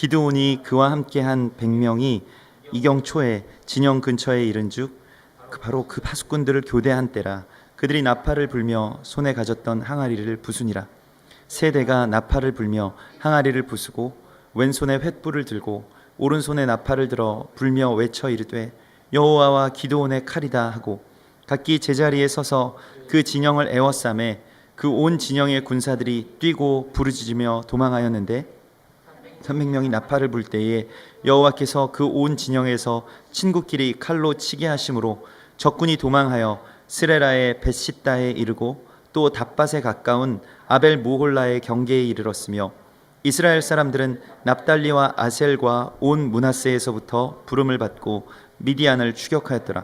기드온이 그와 함께한 100명이 이경초에 진영 근처에 이른즉 바로 그 파수꾼들을 교대한 때라. 그들이 나팔을 불며 손에 가졌던 항아리를 부수니라. 세대가 나팔을 불며 항아리를 부수고 왼손에 횃불을 들고 오른손에 나팔을 들어 불며 외쳐 이르되 여호와와 기드온의 칼이다 하고 각기 제자리에 서서 그 진영을 에워싸매 그 온 진영의 군사들이 뛰고 부르짖으며 도망하였는데 300명이 나팔을 불 때에 여호와께서 그 온 진영에서 친구끼리 칼로 치게 하심으로 적군이 도망하여 스레라의 벳시다에 이르고 또 답밭에 가까운 아벨 모홀라의 경계에 이르렀으며 이스라엘 사람들은 납달리와 아셀과 온 므낫세에서부터 부름을 받고 미디안을 추격하였더라.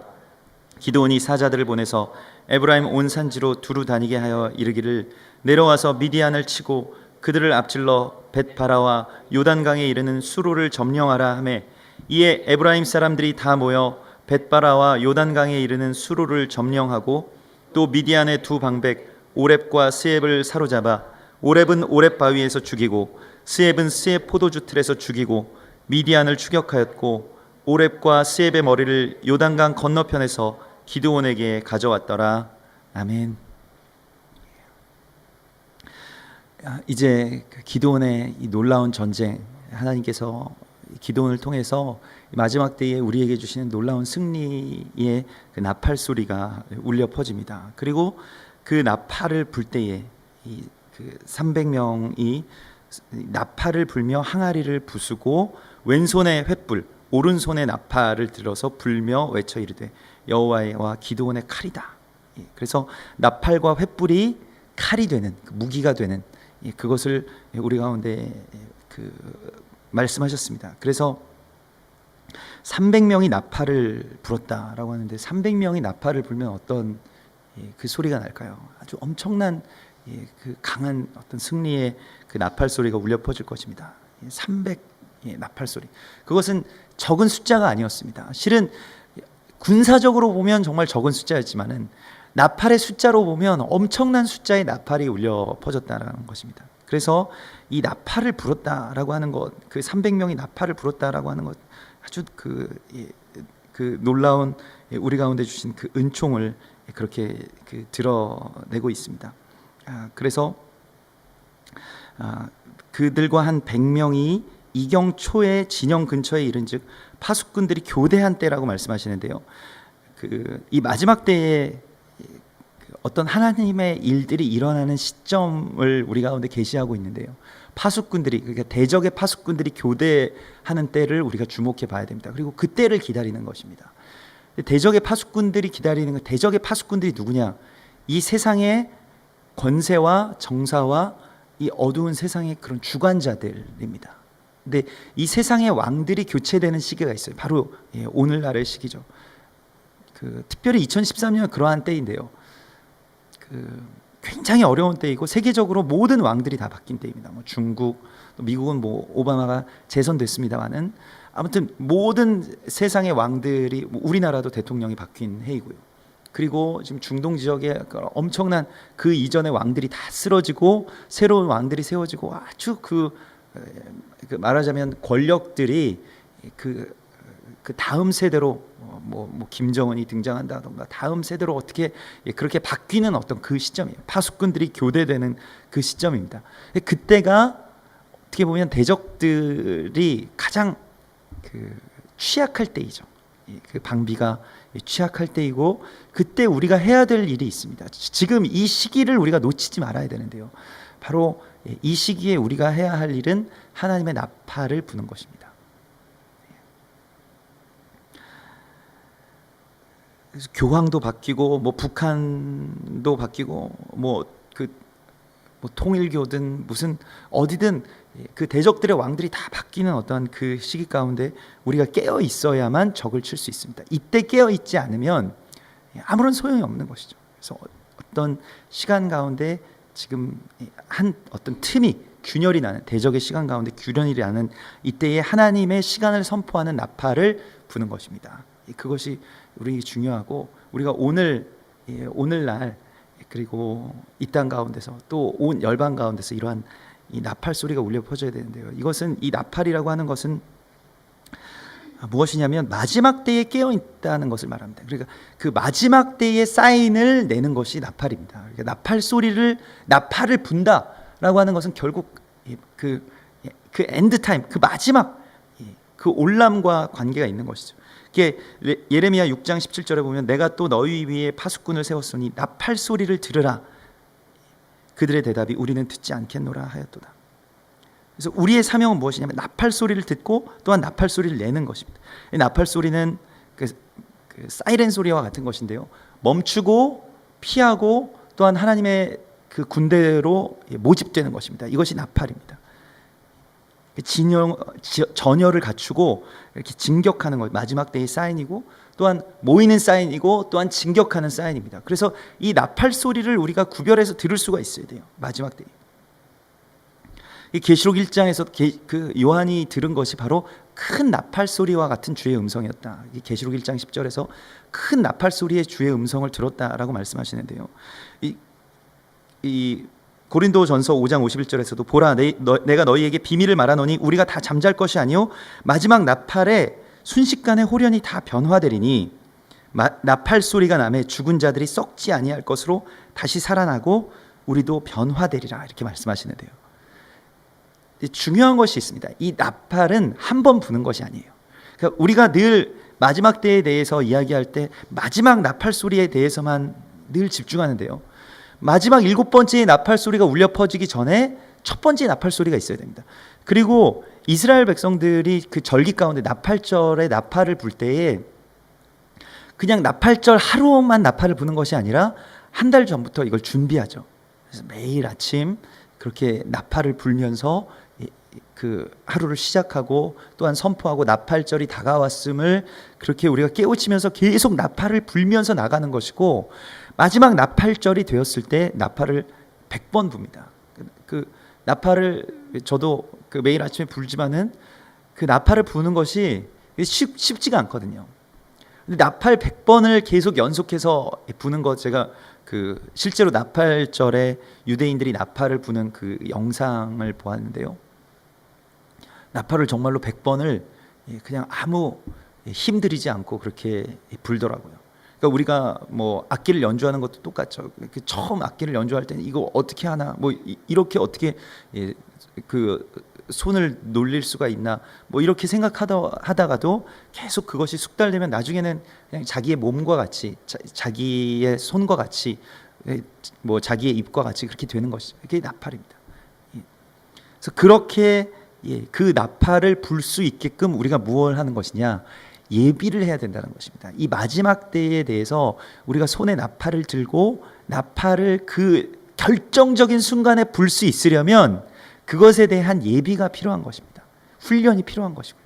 기드온이 사자들을 보내서 에브라임 온 산지로 두루 다니게 하여 이르기를 내려와서 미디안을 치고 그들을 앞질러 벳바라와 요단강에 이르는 수로를 점령하라 하매 이에 에브라임 사람들이 다 모여 벳바라와 요단강에 이르는 수로를 점령하고 또 미디안의 두 방백 오렙과 스엡을 사로잡아 오렙은 오렙 바위에서 죽이고 스엡은 스엡 포도주 틀에서 죽이고 미디안을 추격하였고 오렙과 스엡의 머리를 요단강 건너편에서 기드온에게 가져왔더라. 아멘. 이제 기드온의 이 놀라운 전쟁, 하나님께서 기드온을 통해서 마지막 때에 우리에게 주시는 놀라운 승리의 그 나팔 소리가 울려 퍼집니다. 그리고 그 나팔을 불 때에 그 300명이 나팔을 불며 항아리를 부수고 왼손에 횃불, 오른손에 나팔을 들어서 불며 외쳐 이르되 여호와와 기드온의 칼이다. 그래서 나팔과 횃불이 칼이 되는, 무기가 되는 그것을 우리 가운데 말씀하셨습니다. 그래서 300명이 나팔을 불었다라고 하는데 300명이 나팔을 불면 어떤 그 소리가 날까요? 아주 엄청난 그 강한 어떤 승리의 그 나팔 소리가 울려 퍼질 것입니다. 300 나팔 소리. 그것은 적은 숫자가 아니었습니다. 실은 군사적으로 보면 정말 적은 숫자였지만은 나팔의 숫자로 보면 엄청난 숫자의 나팔이 울려 퍼졌다는 것입니다. 그래서 이 나팔을 불었다라고 하는 것, 그 300명이 나팔을 불었다라고 하는 것, 아주 그 놀라운 우리 가운데 주신 그 은총을 그렇게 드러내고 있습니다. 그래서 그들과 한 100명이 이경초의 진영 근처에 이른즉 파수꾼들이 교대한 때라고 말씀하시는데요. 이 마지막 때에 어떤 하나님의 일들이 일어나는 시점을 우리 가운데 계시하고 있는데요. 파수꾼들이, 그러니까 대적의 파수꾼들이 교대하는 때를 우리가 주목해 봐야 됩니다. 그리고 그 때를 기다리는 것입니다. 대적의 파수꾼들이 기다리는 것, 대적의 파수꾼들이 누구냐? 이 세상의 권세와 정사와 이 어두운 세상의 그런 주관자들입니다. 근데 이 세상의 왕들이 교체되는 시기가 있어요. 바로 오늘날의 시기죠. 특별히 2013년 그러한 때인데요. 굉장히 어려운 때이고 세계적으로 모든 왕들이 다 바뀐 때입니다. 중국, 미국은 오바마가 재선됐습니다만은 아무튼 모든 세상의 왕들이, 우리나라도 대통령이 바뀐 해이고요. 그리고 지금 중동 지역에 엄청난 그 이전의 왕들이 다 쓰러지고 새로운 왕들이 세워지고 아주 말하자면 권력들이 그 다음 세대로 김정은이 등장한다던가 다음 세대로 어떻게 그렇게 바뀌는 어떤 그 시점이에요. 파수꾼들이 교대되는 그 시점입니다. 그때가 어떻게 보면 대적들이 가장 취약할 때이죠. 그 방비가 취약할 때이고 그때 우리가 해야 될 일이 있습니다. 지금 이 시기를 우리가 놓치지 말아야 되는데요. 바로 이 시기에 우리가 해야 할 일은 하나님의 나팔을 부는 것입니다. 그래서 교황도 바뀌고 북한도 바뀌고 통일교든 무슨 어디든 그 대적들의 왕들이 다 바뀌는 어떤 그 시기 가운데 우리가 깨어 있어야만 적을 칠 수 있습니다. 이때 깨어 있지 않으면 아무런 소용이 없는 것이죠. 그래서 어떤 시간 가운데 지금 한 어떤 틈이 균열이 나는, 대적의 시간 가운데 균열이 나는 이때에 하나님의 시간을 선포하는 나팔을 부는 것입니다. 그것이 우리 중요하고 우리가 오늘날 그리고 이 땅 가운데서 또 온 열방 가운데서 이러한 이 나팔 소리가 울려 퍼져야 되는데요. 이것은 이 나팔이라고 하는 것은 무엇이냐면 마지막 때에 깨어 있다는 것을 말합니다. 그러니까 그 마지막 때의 사인을 내는 것이 나팔입니다. 그러니까 나팔을 분다라고 하는 것은 결국 그 엔드 타임, 그 마지막 그 올람과 관계가 있는 것이죠. 이게 예레미야 6장 17절에 보면 내가 또 너희 위에 파수꾼을 세웠으니 나팔 소리를 들으라. 그들의 대답이 우리는 듣지 않겠노라 하였도다. 그래서 우리의 사명은 무엇이냐면 나팔 소리를 듣고 또한 나팔 소리를 내는 것입니다. 이 나팔 소리는 그 사이렌 소리와 같은 것인데요. 멈추고 피하고 또한 하나님의 그 군대로 모집되는 것입니다. 이것이 나팔입니다. 전열을 갖추고 이렇게 진격하는 것, 마지막 때의 사인이고 또한 모이는 사인이고 또한 진격하는 사인입니다. 그래서 이 나팔 소리를 우리가 구별해서 들을 수가 있어야 돼요. 마지막 때에. 이 계시록 1장에서 그 요한이 들은 것이 바로 큰 나팔 소리와 같은 주의 음성이었다. 이 계시록 1장 10절에서 큰 나팔 소리의 주의 음성을 들었다라고 말씀하시는데요. 이 고린도전서 5장 51절에서도 보라 내가 너희에게 비밀을 말하노니 우리가 다 잠잘 것이 아니요 마지막 나팔에 순식간에 호련히 다 변화되리니 나팔 소리가 나매 죽은 자들이 썩지 아니할 것으로 다시 살아나고 우리도 변화되리라 이렇게 말씀하시는데요. 중요한 것이 있습니다. 이 나팔은 한 번 부는 것이 아니에요. 그러니까 우리가 늘 마지막 때에 대해서 이야기할 때 마지막 나팔 소리에 대해서만 늘 집중하는데요. 마지막 7번째의 나팔 소리가 울려 퍼지기 전에 첫 번째 나팔 소리가 있어야 됩니다. 그리고 이스라엘 백성들이 그 절기 가운데 나팔절에 나팔을 불 때에 그냥 나팔절 하루만 나팔을 부는 것이 아니라 한 달 전부터 이걸 준비하죠. 그래서 매일 아침 그렇게 나팔을 불면서 그 하루를 시작하고 또한 선포하고 나팔절이 다가왔음을 그렇게 우리가 깨우치면서 계속 나팔을 불면서 나가는 것이고 마지막 나팔절이 되었을 때 나팔을 100번 붑니다. 그 나팔을 저도 그 매일 아침에 불지만은 그 나팔을 부는 것이 쉽지가 않거든요. 근데 나팔 100번을 계속 연속해서 부는 것 제가 그 실제로 나팔절에 유대인들이 나팔을 부는 그 영상을 보았는데요. 나팔을 정말로 100번을 그냥 아무 힘들이지 않고 그렇게 불더라고요. 그러니까 우리가 뭐 악기를 연주하는 것도 똑같죠. 처음 악기를 연주할 때는 이거 어떻게 하나, 뭐 이렇게 어떻게 그 손을 놀릴 수가 있나, 뭐 이렇게 생각하다가도 계속 그것이 숙달되면 나중에는 그냥 자기의 몸과 같이, 자기의 손과 같이, 뭐 자기의 입과 같이 그렇게 되는 것이죠. 그게 나팔입니다. 그래서 그렇게 그 나팔을 불 수 있게끔 우리가 무엇을 하는 것이냐? 예비를 해야 된다는 것입니다. 이 마지막 때에 대해서 우리가 손에 나팔을 들고 나팔을 그 결정적인 순간에 불 수 있으려면 그것에 대한 예비가 필요한 것입니다. 훈련이 필요한 것이고요.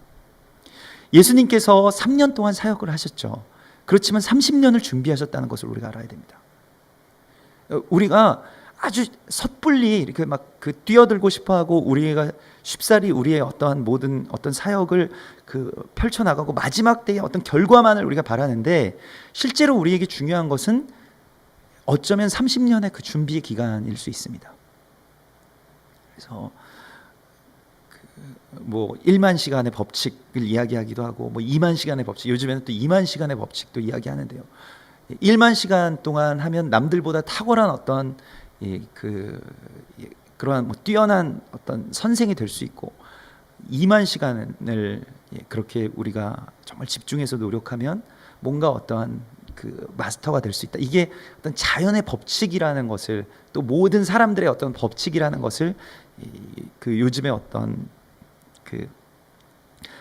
예수님께서 3년 동안 사역을 하셨죠. 그렇지만 30년을 준비하셨다는 것을 우리가 알아야 됩니다. 우리가 아주 섣불리 이렇게 막 그 뛰어들고 싶어하고 우리가 쉽사리 우리의 어떠한 모든 어떤 사역을 그 펼쳐나가고 마지막 때의 어떤 결과만을 우리가 바라는데 실제로 우리에게 중요한 것은 어쩌면 30년의 그 준비 기간일 수 있습니다. 그래서 뭐 1만 시간의 법칙을 이야기하기도 하고 뭐 2만 시간의 법칙, 요즘에는 또 2만 시간의 법칙도 이야기하는데요. 1만 시간 동안 하면 남들보다 탁월한 어떤 그러한 뭐 뛰어난 어떤 선생이 될 수 있고 2만 시간을 그렇게 우리가 정말 집중해서 노력하면 뭔가 어떠한 그 마스터가 될 수 있다. 이게 어떤 자연의 법칙이라는 것을 또 모든 사람들의 어떤 법칙이라는 것을 그 요즘에 어떤 그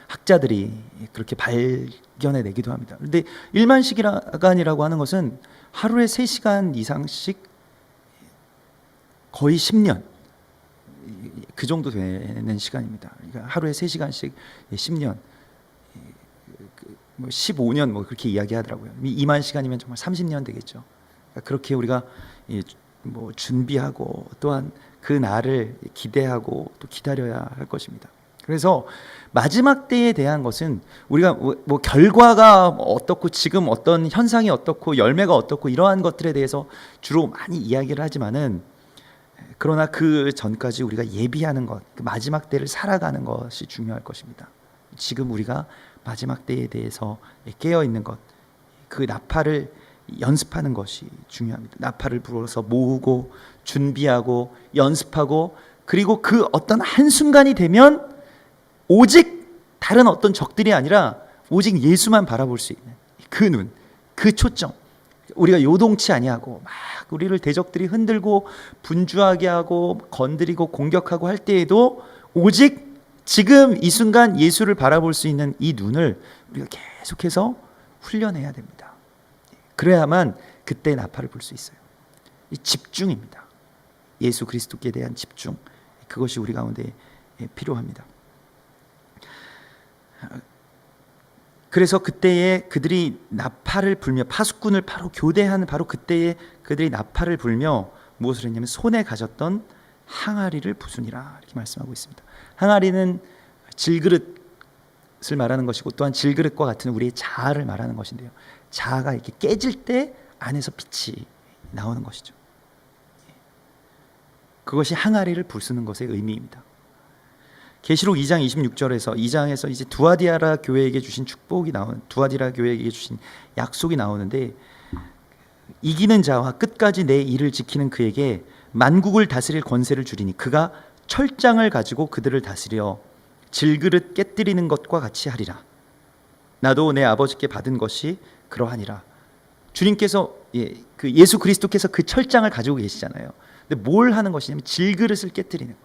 학자들이 그렇게 발견해 내기도 합니다. 그런데 1만 시간이라고 하는 것은 하루에 3시간 이상씩 거의 10년 그 정도 되는 시간입니다. 그러니까 하루에 3시간씩 10년, 15년 뭐 그렇게 이야기하더라고요. 2만 시간이면 정말 30년 되겠죠. 그러니까 그렇게 우리가 뭐 준비하고 또한 그 날을 기대하고 또 기다려야 할 것입니다. 그래서 마지막 때에 대한 것은 우리가 뭐 결과가 어떻고 지금 어떤 현상이 어떻고 열매가 어떻고 이러한 것들에 대해서 주로 많이 이야기를 하지만은 그러나 그 전까지 우리가 예비하는 것, 그 마지막 때를 살아가는 것이 중요할 것입니다. 지금 우리가 마지막 때에 대해서 깨어 있는 것, 그 나팔을 연습하는 것이 중요합니다. 나팔을 불어서 모으고 준비하고 연습하고, 그리고 그 어떤 한순간이 되면 오직 다른 어떤 적들이 아니라 오직 예수만 바라볼 수 있는 그 눈, 그 초점. 우리가 요동치 아니하고 막 우리를 대적들이 흔들고 분주하게 하고 건드리고 공격하고 할 때에도 오직 지금 이 순간 예수를 바라볼 수 있는 이 눈을 우리가 계속해서 훈련해야 됩니다. 그래야만 그때 나팔을 불 수 있어요. 이 집중입니다. 예수 그리스도께 대한 집중, 그것이 우리 가운데 필요합니다. 그래서 그때에 그들이 나팔을 불며, 파수꾼을 바로 교대하는 바로 그때에 그들이 나팔을 불며 무엇을 했냐면 손에 가졌던 항아리를 부수니라, 이렇게 말씀하고 있습니다. 항아리는 질그릇을 말하는 것이고, 또한 질그릇과 같은 우리의 자아를 말하는 것인데요, 자아가 이렇게 깨질 때 안에서 빛이 나오는 것이죠. 그것이 항아리를 부수는 것의 의미입니다. 계시록 2장 26절에서 2장에서 이제 두아디라 교회에게 주신 축복이 두아디라 교회에게 주신 약속이 나오는데, 이기는 자와 끝까지 내 일을 지키는 그에게 만국을 다스릴 권세를 주리니 그가 철장을 가지고 그들을 다스려 질그릇 깨뜨리는 것과 같이 하리라. 나도 내 아버지께 받은 것이 그러하니라. 주님께서 예수 그리스도께서 그 철장을 가지고 계시잖아요. 근데 뭘 하는 것이냐면 질그릇을 깨뜨리는 것.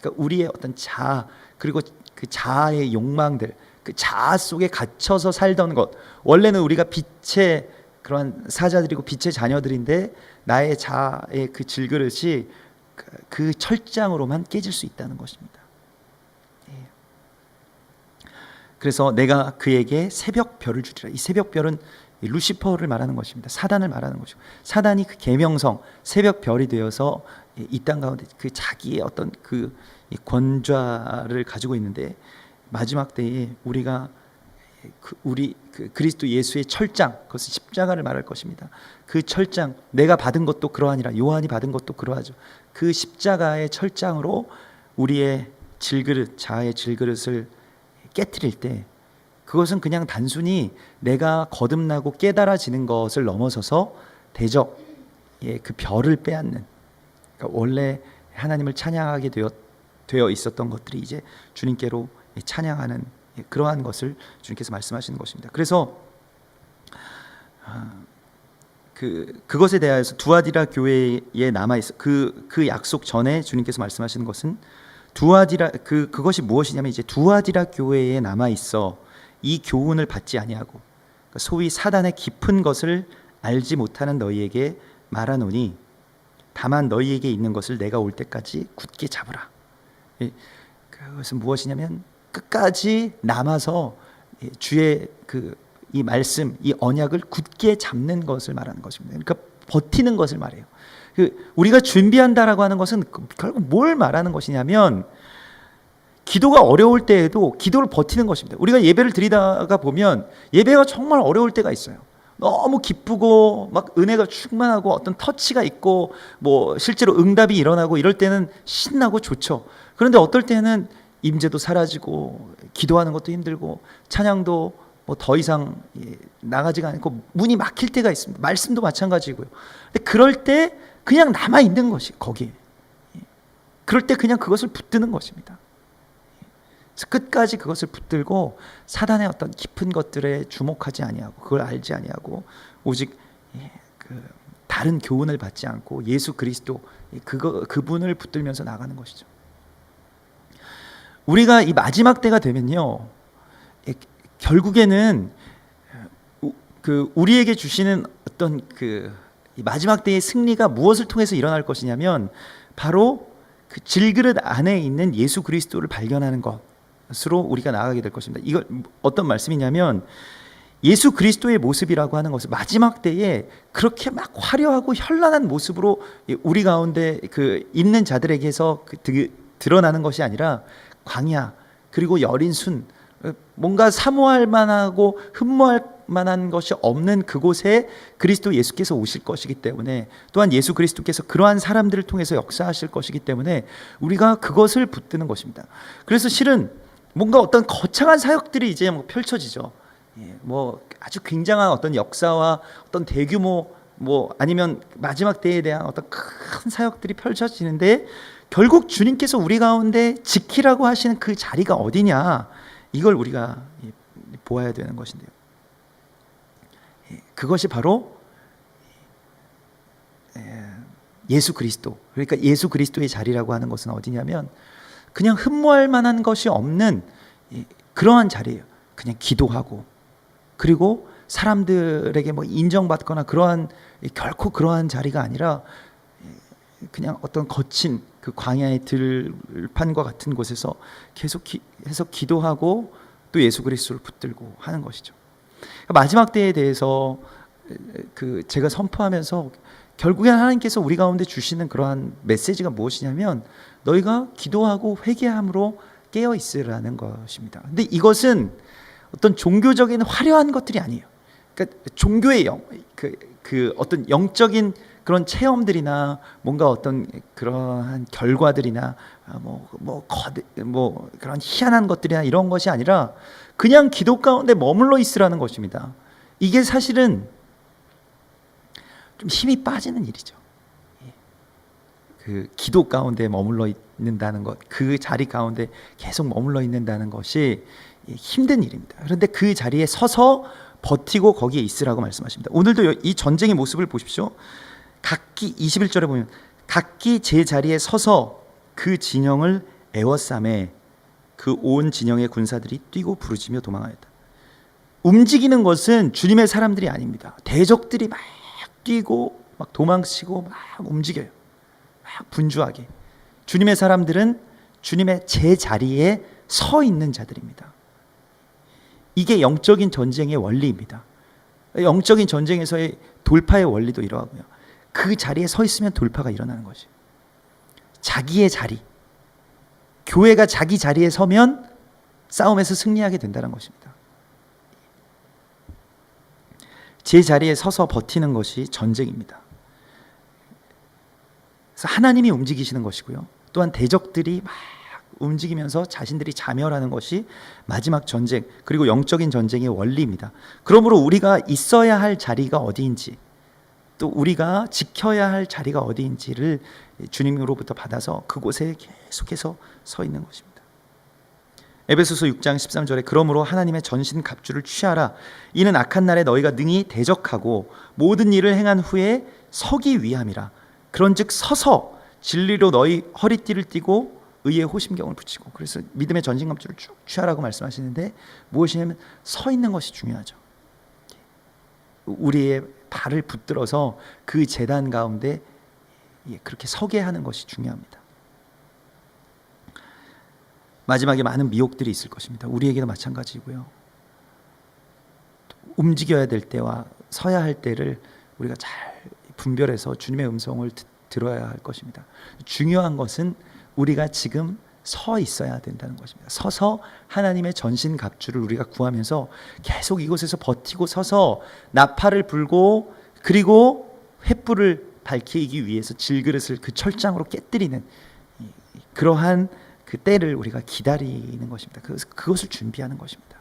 그러니까 우리의 어떤 자아, 그리고 그 자아의 욕망들, 그 자아 속에 갇혀서 살던 것. 원래는 우리가 빛의 그러한 사자들이고 빛의 자녀들인데, 나의 자아의 그 질그릇이 그 철장으로만 깨질 수 있다는 것입니다. 그래서 내가 그에게 새벽별을 주리라. 이 새벽별은 루시퍼를 말하는 것입니다. 사단을 말하는 것이고, 사단이 그 계명성 새벽별이 되어서 이 땅 가운데 그 자기의 어떤 그 권좌를 가지고 있는데, 마지막 때에 우리가 우리 그리스도 예수의 철장, 그것은 십자가를 말할 것입니다. 그 철장, 내가 받은 것도 그러하니라. 요한이 받은 것도 그러하죠. 그 십자가의 철장으로 우리의 질그릇, 자아의 질그릇을 깨트릴 때, 그것은 그냥 단순히 내가 거듭나고 깨달아지는 것을 넘어서서 대적의 그 별을 빼앗는, 그러니까 원래 하나님을 찬양하게 되어 있었던 것들이 이제 주님께로 찬양하는 그러한 것을 주님께서 말씀하시는 것입니다. 그래서 그것에 대하여서 두아디라 교회에 남아 있어 그 약속 전에 주님께서 말씀하시는 것은 그것이 무엇이냐면, 이제 두아디라 교회에 남아 있어 이 교훈을 받지 아니하고 소위 사단의 깊은 것을 알지 못하는 너희에게 말하노니 다만 너희에게 있는 것을 내가 올 때까지 굳게 잡으라. 그것은 무엇이냐면 끝까지 남아서 주의 이 말씀, 이 언약을 굳게 잡는 것을 말하는 것입니다. 그러니까 버티는 것을 말해요. 우리가 준비한다라고 하는 것은 결국 뭘 말하는 것이냐면, 기도가 어려울 때에도 기도를 버티는 것입니다. 우리가 예배를 드리다가 보면 예배가 정말 어려울 때가 있어요. 너무 기쁘고 막 은혜가 충만하고 어떤 터치가 있고 뭐 실제로 응답이 일어나고 이럴 때는 신나고 좋죠. 그런데 어떨 때는 임재도 사라지고 기도하는 것도 힘들고 찬양도 뭐 더 이상 나가지가 않고 문이 막힐 때가 있습니다. 말씀도 마찬가지고요. 근데 그럴 때 그냥 남아 있는 것이 거기에. 그럴 때 그냥 그것을 붙드는 것입니다. 끝까지 그것을 붙들고 사단의 어떤 깊은 것들에 주목하지 아니하고, 그걸 알지 아니하고, 오직 다른 교훈을 받지 않고 예수 그리스도 그분을 붙들면서 나가는 것이죠. 우리가 이 마지막 때가 되면요, 결국에는 우리에게 주시는 어떤 이 마지막 때의 승리가 무엇을 통해서 일어날 것이냐면, 바로 그 질그릇 안에 있는 예수 그리스도를 발견하는 것으로 우리가 나아가게 될 것입니다. 이걸 어떤 말씀이냐면, 예수 그리스도의 모습이라고 하는 것은 마지막 때에 그렇게 막 화려하고 현란한 모습으로 우리 가운데 있는 자들에게서 드러나는 것이 아니라, 광야 그리고 여린 순, 뭔가 사모할 만하고 흠모할 만한 것이 없는 그곳에 그리스도 예수께서 오실 것이기 때문에, 또한 예수 그리스도께서 그러한 사람들을 통해서 역사하실 것이기 때문에 우리가 그것을 붙드는 것입니다. 그래서 실은 뭔가 어떤 거창한 사역들이 이제 뭐 펼쳐지죠. 뭐 아주 굉장한 어떤 역사와 어떤 대규모 뭐 아니면 마지막 때에 대한 어떤 큰 사역들이 펼쳐지는데, 결국 주님께서 우리 가운데 지키라고 하시는 그 자리가 어디냐, 이걸 우리가 보아야 되는 것인데요. 그것이 바로 예수 그리스도, 그러니까 예수 그리스도의 자리라고 하는 것은 어디냐면 그냥 흠모할 만한 것이 없는 그러한 자리예요. 그냥 기도하고, 그리고 사람들에게 뭐 인정받거나 그러한, 결코 그러한 자리가 아니라 그냥 어떤 거친 그 광야의 들판과 같은 곳에서 계속해서 기도하고 또 예수 그리스도를 붙들고 하는 것이죠. 마지막 때에 대해서 그 제가 선포하면서 결국엔 하나님께서 우리 가운데 주시는 그러한 메시지가 무엇이냐면, 너희가 기도하고 회개함으로 깨어 있으라는 것입니다. 근데 이것은 어떤 종교적인 화려한 것들이 아니에요. 그러니까 종교의 그 어떤 영적인 그런 체험들이나 뭔가 어떤 그러한 결과들이나 뭐 그런 희한한 것들이나 이런 것이 아니라 그냥 기도 가운데 머물러 있으라는 것입니다. 이게 사실은 좀 힘이 빠지는 일이죠. 그 기도 가운데 머물러 있는다는 것, 그 자리 가운데 계속 머물러 있는다는 것이 힘든 일입니다. 그런데 그 자리에 서서 버티고 거기에 있으라고 말씀하십니다. 오늘도 이 전쟁의 모습을 보십시오. 각기 21절에 보면 각기 제 자리에 서서 그 진영을 에워싸매 그 온 진영의 군사들이 뛰고 부르짖며 도망하였다. 움직이는 것은 주님의 사람들이 아닙니다. 대적들이 막 뛰고 막 도망치고 막 움직여요. 막 분주하게. 주님의 사람들은 주님의 제 자리에 서 있는 자들입니다. 이게 영적인 전쟁의 원리입니다. 영적인 전쟁에서의 돌파의 원리도 이러하고요. 그 자리에 서 있으면 돌파가 일어나는 거지. 자기의 자리, 교회가 자기 자리에 서면 싸움에서 승리하게 된다는 것입니다. 제 자리에 서서 버티는 것이 전쟁입니다. 그래서 하나님이 움직이시는 것이고요. 또한 대적들이 막 움직이면서 자신들이 자멸하는 것이 마지막 전쟁, 그리고 영적인 전쟁의 원리입니다. 그러므로 우리가 있어야 할 자리가 어디인지, 또 우리가 지켜야 할 자리가 어디인지를 주님으로부터 받아서 그곳에 계속해서 서 있는 것입니다. 에베소서 6장 13절에 그러므로 하나님의 전신 갑주를 취하라. 이는 악한 날에 너희가 능히 대적하고 모든 일을 행한 후에 서기 위함이라. 그런즉 서서 진리로 너희 허리띠를 띠고 의의 호심경을 붙이고. 그래서 믿음의 전신 갑주를 쭉 취하라고 말씀하시는데, 무엇이냐면 서 있는 것이 중요하죠. 우리의 발을 붙들어서 그 제단 가운데 그렇게 서게 하는 것이 중요합니다. 마지막에 많은 미혹들이 있을 것입니다. 우리에게도 마찬가지고요. 움직여야 될 때와 서야 할 때를 우리가 잘 분별해서 주님의 음성을 들어야 할 것입니다. 중요한 것은 우리가 지금 서 있어야 된다는 것입니다. 서서 하나님의 전신 갑주를 우리가 구하면서 계속 이곳에서 버티고 서서 나팔을 불고, 그리고 횃불을 밝히기 위해서 질그릇을 그 철장으로 깨뜨리는 그러한 그 때를 우리가 기다리는 것입니다. 그것을 준비하는 것입니다.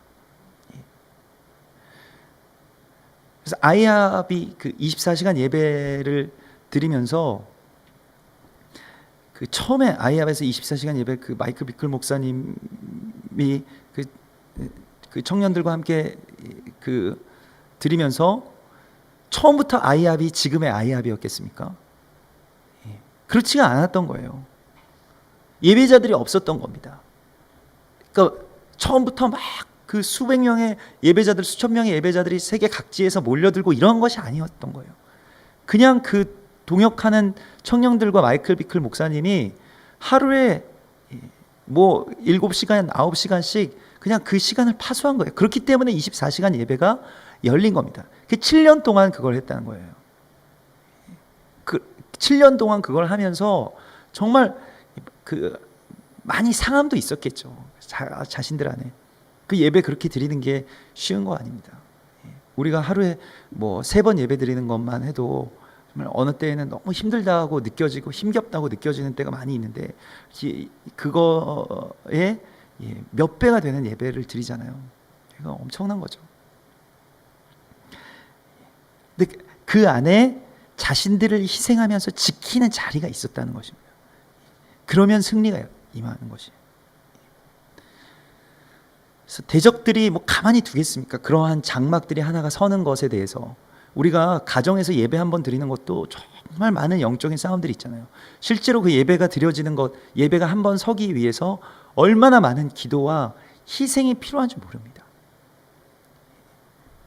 그래서 아이압이 그 24시간 예배를 드리면서 그 처음에 아이압에서 24시간 예배 그 마이클 비클 목사님이 그 청년들과 함께 그 드리면서 처음부터 아이압이 지금의 아이압이었겠습니까? 그렇지가 않았던 거예요. 예배자들이 없었던 겁니다. 그러니까 처음부터 막 그 수백 명의 예배자들, 수천 명의 예배자들이 세계 각지에서 몰려들고 이런 것이 아니었던 거예요. 그냥 그 동역하는 청년들과 마이클 비클 목사님이 하루에 뭐 7시간, 9시간씩 그냥 그 시간을 파수한 거예요. 그렇기 때문에 24시간 예배가 열린 겁니다. 그 7년 동안 그걸 했다는 거예요. 그 7년 동안 그걸 하면서 정말 그 많이 상함도 있었겠죠. 자신들 안에. 그 예배 그렇게 드리는 게 쉬운 거 아닙니다. 우리가 하루에 뭐 3번 예배 드리는 것만 해도 정말 어느 때에는 너무 힘들다고 느껴지고 힘겹다고 느껴지는 때가 많이 있는데, 그거에 몇 배가 되는 예배를 드리잖아요. 이거 엄청난 거죠. 근데 그 안에 자신들을 희생하면서 지키는 자리가 있었다는 것입니다. 그러면 승리가 임하는 것이에요. 그래서 대적들이 뭐 가만히 두겠습니까? 그러한 장막들이 하나가 서는 것에 대해서. 우리가 가정에서 예배 한번 드리는 것도 정말 많은 영적인 싸움들이 있잖아요. 실제로 그 예배가 드려지는 것, 예배가 한번 서기 위해서 얼마나 많은 기도와 희생이 필요한지 모릅니다.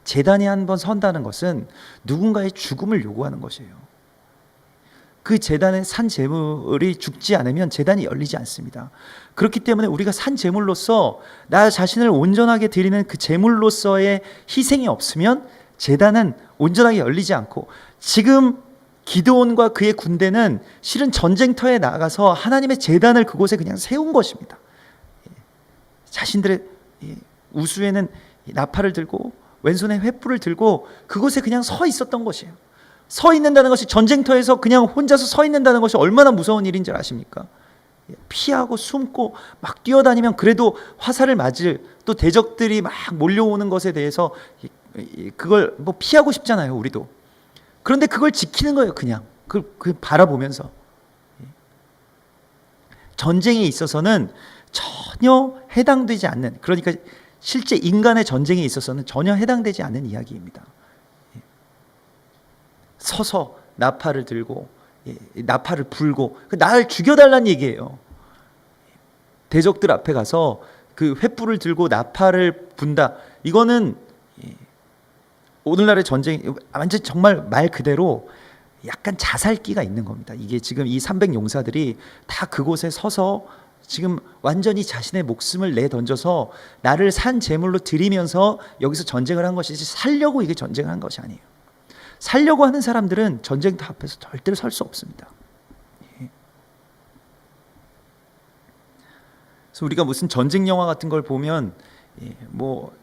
제단이 한번 선다는 것은 누군가의 죽음을 요구하는 것이에요. 그 제단의 산 제물이 죽지 않으면 제단이 열리지 않습니다. 그렇기 때문에 우리가 산 제물로서 나 자신을 온전하게 드리는 그 제물로서의 희생이 없으면 제단은 온전하게 열리지 않고, 지금 기드온과 그의 군대는 실은 전쟁터에 나가서 하나님의 제단을 그곳에 그냥 세운 것입니다. 자신들의 우수에는 나팔을 들고 왼손에 횃불을 들고 그곳에 그냥 서 있었던 것이에요. 서 있는다는 것이, 전쟁터에서 그냥 혼자서 서 있는다는 것이 얼마나 무서운 일인 줄 아십니까? 피하고 숨고 막 뛰어다니면 그래도 화살을 맞을, 또 대적들이 막 몰려오는 것에 대해서 그걸 뭐 피하고 싶잖아요, 우리도. 그런데 그걸 지키는 거예요. 그냥 그 바라보면서. 전쟁에 있어서는 전혀 해당되지 않는, 그러니까 실제 인간의 전쟁에 있어서는 전혀 해당되지 않는 이야기입니다. 서서 나팔을 들고 나팔을 불고 나를 죽여달라는 얘기예요. 대적들 앞에 가서 그 횃불을 들고 나팔을 분다. 이거는 오늘날의 전쟁, 완전 정말 말 그대로 약간 자살기가 있는 겁니다. 이게 지금 이 300용사들이 다 그곳에 서서 지금 완전히 자신의 목숨을 내던져서 나를 산 제물로 드리면서 여기서 전쟁을 한 것이지, 살려고 이게 전쟁을 한 것이 아니에요. 살려고 하는 사람들은 전쟁터 앞에서 절대로 설 수 없습니다. 그래서 우리가 무슨 전쟁 영화 같은 걸 보면 뭐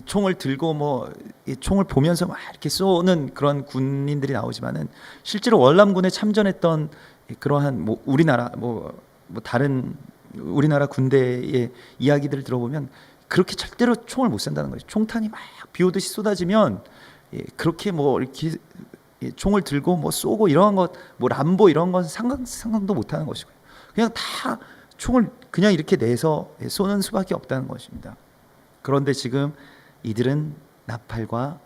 총을 들고 뭐 총을 보면서 막 이렇게 쏘는 그런 군인들이 나오지만은, 실제로 월남군에 참전했던 그러한 뭐 우리나라 뭐 다른 우리나라 군대의 이야기들을 들어보면 그렇게 절대로 총을 못 쏜다는 거죠. 총탄이 막 비오듯이 쏟아지면 그렇게 뭐 이렇게 총을 들고 뭐 쏘고 이런 것, 뭐 람보 이런 건 상상도 못 하는 것이고요. 그냥 다 총을 그냥 이렇게 내서 쏘는 수밖에 없다는 것입니다. 그런데 지금 이들은 나팔과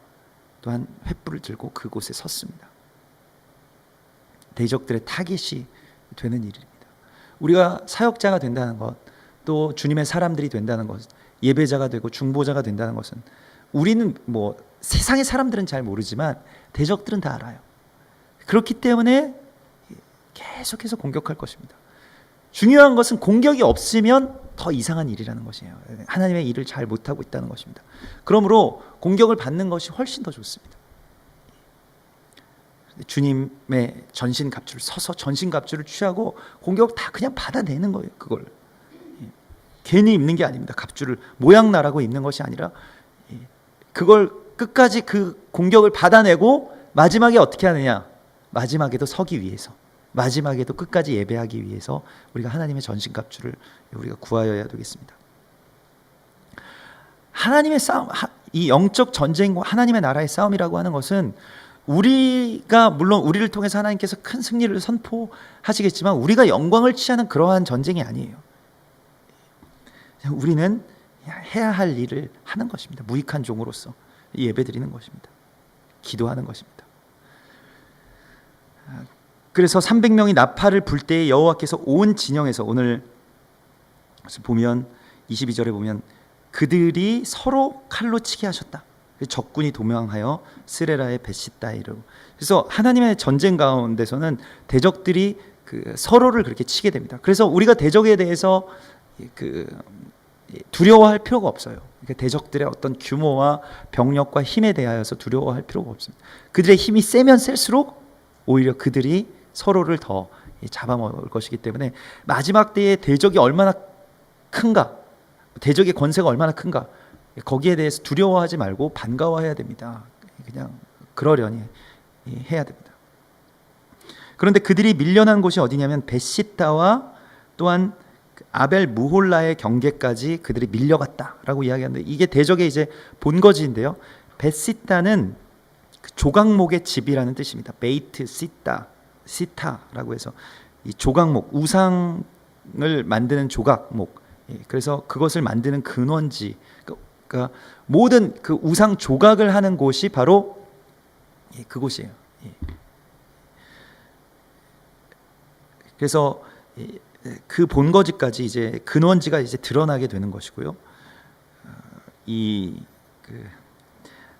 또한 횃불을 들고 그곳에 섰습니다. 대적들의 타깃이 되는 일입니다. 우리가 사역자가 된다는 것, 또 주님의 사람들이 된다는 것, 예배자가 되고 중보자가 된다는 것은, 우리는 뭐 세상의 사람들은 잘 모르지만 대적들은 다 알아요. 그렇기 때문에 계속해서 공격할 것입니다. 중요한 것은 공격이 없으면 더 이상한 일이라는 것이에요. 하나님의 일을 잘 못하고 있다는 것입니다. 그러므로 공격을 받는 것이 훨씬 더 좋습니다. 주님의 전신갑주를 서서 전신갑주를 취하고 공격 다 그냥 받아내는 거예요. 그걸 괜히 입는 게 아닙니다. 갑주를 모양나라고 입는 것이 아니라 그걸 끝까지 그 공격을 받아내고 마지막에 어떻게 하느냐, 마지막에도 서기 위해서, 마지막에도 끝까지 예배하기 위해서 우리가 하나님의 전신갑주를 우리가 구하여야 되겠습니다. 하나님의 싸움, 이 영적 전쟁과 하나님의 나라의 싸움이라고 하는 것은, 우리가 물론 우리를 통해서 하나님께서 큰 승리를 선포하시겠지만 우리가 영광을 취하는 그러한 전쟁이 아니에요. 우리는 해야 할 일을 하는 것입니다. 무익한 종으로서 예배드리는 것입니다. 기도하는 것입니다. 그래서 300명이 나팔을 불 때에 여호와께서 온 진영에서, 오늘 보면 22절에 보면 그들이 서로 칼로 치게 하셨다. 적군이 도망하여 스레라의 벳시다이로. 그래서 하나님의 전쟁 가운데서는 대적들이 서로를 그렇게 치게 됩니다. 그래서 우리가 대적에 대해서 두려워할 필요가 없어요. 대적들의 어떤 규모와 병력과 힘에 대하여서 두려워할 필요가 없습니다. 그들의 힘이 세면 셀수록 오히려 그들이 서로를 더 잡아먹을 것이기 때문에, 마지막 때에 대적이 얼마나 큰가, 대적의 권세가 얼마나 큰가, 거기에 대해서 두려워하지 말고 반가워해야 됩니다. 그냥 그러려니 해야 됩니다. 그런데 그들이 밀려난 곳이 어디냐면 벳시다와 또한 아벨 무홀라의 경계까지 그들이 밀려갔다라고 이야기하는데, 이게 대적의 이제 본거지인데요. 벳시다는 그 조각목의 집이라는 뜻입니다. 베이트 시타라고 해서 이 조각목, 우상을 만드는 조각목, 그래서 그것을 만드는 근원지, 그러니까 모든 그 우상 조각을 하는 곳이 바로 그곳이에요. 그래서 그 본거지까지 이제 근원지가 이제 드러나게 되는 것이고요. 이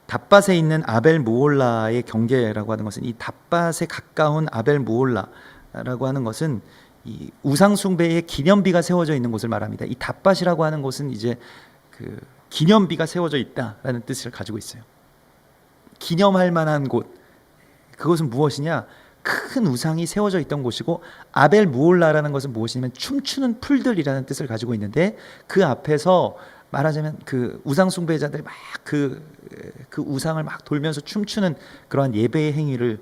답밭에 있는 아벨 무홀라의 경계라고 하는 것은, 이 답밭에 가까운 아벨 무홀라라고 하는 것은 이 우상 숭배의 기념비가 세워져 있는 곳을 말합니다. 이 답밭이라고 하는 곳은 이제 그 기념비가 세워져 있다라는 뜻을 가지고 있어요. 기념할 만한 곳, 그것은 무엇이냐? 큰 우상이 세워져 있던 곳이고, 아벨 무홀라라는 것은 무엇이냐면 춤추는 풀들이라는 뜻을 가지고 있는데, 그 앞에서 말하자면 그 우상 숭배자들이 막 그 우상을 막 돌면서 춤추는 그러한 예배의 행위를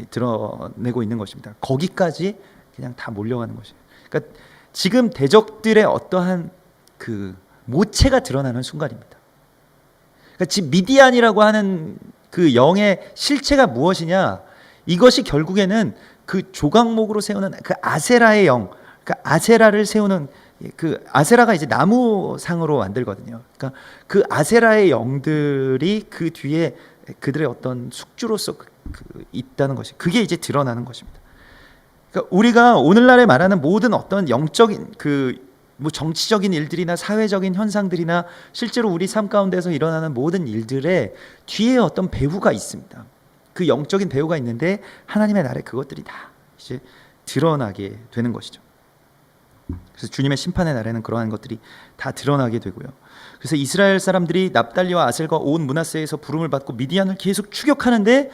드러내고 있는 것입니다. 거기까지 그냥 다 몰려가는 것이에요. 그러니까 지금 대적들의 어떠한 그 모체가 드러나는 순간입니다. 그러니까 지금 미디안이라고 하는 그 영의 실체가 무엇이냐? 이것이 결국에는 그 조각목으로 세우는 그 아세라의 영, 그 아세라를 세우는, 그 아세라가 이제 나무상으로 만들거든요. 그러니까 그 아세라의 영들이 그 뒤에 그들의 어떤 숙주로서 있다는 것이, 그게 이제 드러나는 것입니다. 그러니까 우리가 오늘날에 말하는 모든 어떤 영적인 뭐 정치적인 일들이나 사회적인 현상들이나 실제로 우리 삶 가운데서 일어나는 모든 일들의 뒤에 어떤 배후가 있습니다. 그 영적인 배후가 있는데 하나님의 나라에 그것들이 다 이제 드러나게 되는 것이죠. 그래서 주님의 심판의 날에는 그러한 것들이 다 드러나게 되고요. 그래서 이스라엘 사람들이 납달리와 아셀과 온 므낫세에서 부름을 받고 미디안을 계속 추격하는데,